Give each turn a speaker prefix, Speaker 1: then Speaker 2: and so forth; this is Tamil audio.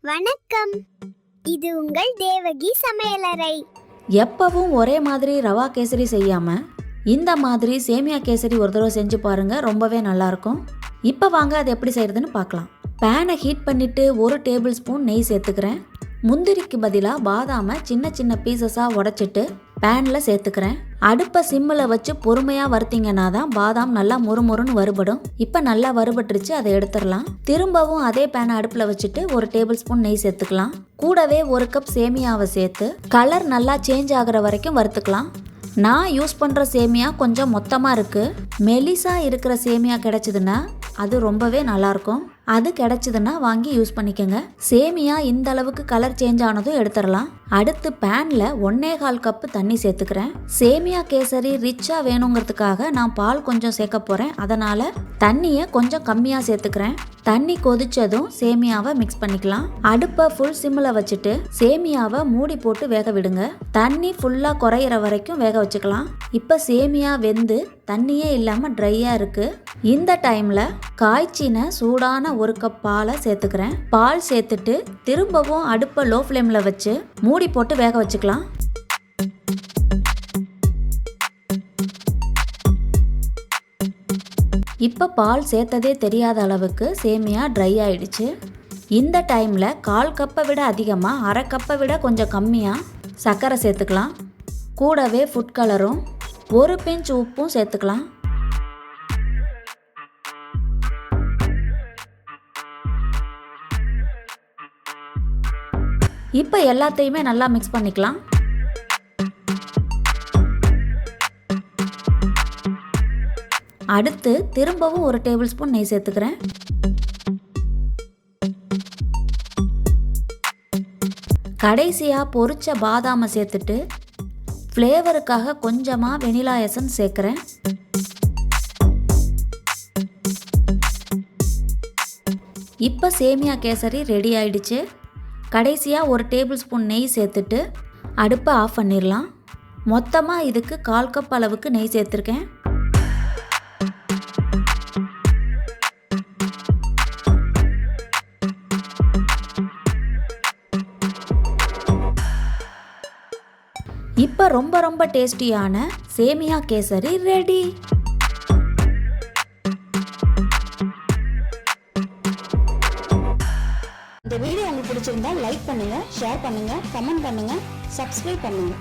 Speaker 1: வணக்கம், இது உங்கள் தேவகி சமையலறை.
Speaker 2: எப்பவும் ஒரே மாதிரி ரவா கேசரி செய்யாமல் இந்த மாதிரி சேமியா கேசரி ஒரு தடவை செஞ்சு பாருங்கள், ரொம்பவே நல்லாயிருக்கும். இப்போ வாங்க அது எப்படி செய்கிறதுன்னு பார்க்கலாம். பேனை ஹீட் பண்ணிவிட்டு 1 டேபிள் ஸ்பூன் நெய் சேர்த்துக்கிறேன். முந்திரிக்கு பதிலாக பாதாமை சின்ன சின்ன பீசஸாக உடைச்சிட்டு பேனில் சேர்த்துக்கிறேன். அடுப்பை சிம்மில் வச்சு பொறுமையாக வறுத்தீங்கன்னா தான் பாதாம் நல்லா முறுமுறுன்னு வறுபடும். இப்போ நல்லா வறுபட்டுருச்சு, அதை எடுத்துடலாம். திரும்பவும் அதே பேனை அடுப்பில் வச்சுட்டு 1 டேபிள் ஸ்பூன் நெய் சேர்த்துக்கலாம். கூடவே 1 கப் சேமியாவை சேர்த்து கலர் நல்லா சேஞ்ச் ஆகிற வரைக்கும் வறுத்துக்கலாம். நான் யூஸ் பண்ணுற சேமியா கொஞ்சம் மொத்தமாக இருக்குது. மெலிசாக இருக்கிற சேமியா கிடைச்சிதுன்னா அது ரொம்பவே நல்லாயிருக்கும். அது கிடைச்சதுன்னா வாங்கி யூஸ் பண்ணிக்கோங்க. சேமியா இந்த அளவுக்கு கலர் சேஞ்ச் ஆனதும் எடுத்துடலாம். அடுத்து பேனில் 1.25 கப்பு தண்ணி சேர்த்துக்கிறேன். சேமியா கேசரி ரிச்சாக வேணுங்கிறதுக்காக நான் பால் கொஞ்சம் சேர்க்க போகிறேன். அதனால் தண்ணியை கொஞ்சம் கம்மியாக சேர்த்துக்கிறேன். தண்ணி கொதிச்சதும் சேமியாவை மிக்ஸ் பண்ணிக்கலாம். அடுப்பை ஃபுல் சிம்மில் வச்சுட்டு சேமியாவை மூடி போட்டு வேக விடுங்க. தண்ணி ஃபுல்லாக குறையிற வரைக்கும் வேக வச்சுக்கலாம். இப்போ சேமியா வெந்து தண்ணியே இல்லாமல் ட்ரையாக இருக்குது. இந்த டைமில் காய்ச்சின சூடான 1 கப் பாலை சேர்த்துக்கிறேன். பால் சேர்த்துட்டு திரும்பவும் அடுப்பை லோ ஃப்ளேமில் வச்சு மூடி போட்டு வேக வச்சுக்கலாம். இப்போ பால் சேர்த்ததே தெரியாத அளவுக்கு சேமியா ட்ரை ஆயிடுச்சு. இந்த டைமில் 1/4 கப்பை விட அதிகமாக 1/2 கப்பை விட கொஞ்சம் கம்மியாக சர்க்கரை சேர்த்துக்கலாம். கூடவே ஃபுட் கலரும் 1 பிஞ்ச் உப்பும் சேர்த்துக்கலாம். இப்போ எல்லாத்தையுமே நல்லா மிக்ஸ் பண்ணிக்கலாம். அடுத்து திரும்பவும் 1 டேபிள் ஸ்பூன் நெய் சேர்த்துக்கிறேன். கடைசியாக பொரிச்ச பாதாமை சேர்த்துட்டு ஃப்ளேவருக்காக கொஞ்சமாக வெனிலா எசன்ஸ் சேர்க்குறேன். இப்போ சேமியா கேசரி ரெடி ஆயிடுச்சு. கடைசியாக 1 டேபிள் ஸ்பூன் நெய் சேர்த்துட்டு அடுப்பை ஆஃப் பண்ணிடலாம். மொத்தமாக இதுக்கு 1/4 கப் அளவுக்கு நெய் சேர்த்துருக்கேன். இப்போ ரொம்ப ரொம்ப டேஸ்டியான சேமியா கேசரி ரெடி.
Speaker 3: இந்த வீடியோ உங்களுக்கு பிடிச்சிருந்தா லைக் பண்ணுங்க, ஷேர் பண்ணுங்க, கமெண்ட் பண்ணுங்க, சப்ஸ்கிரைப் பண்ணுங்க.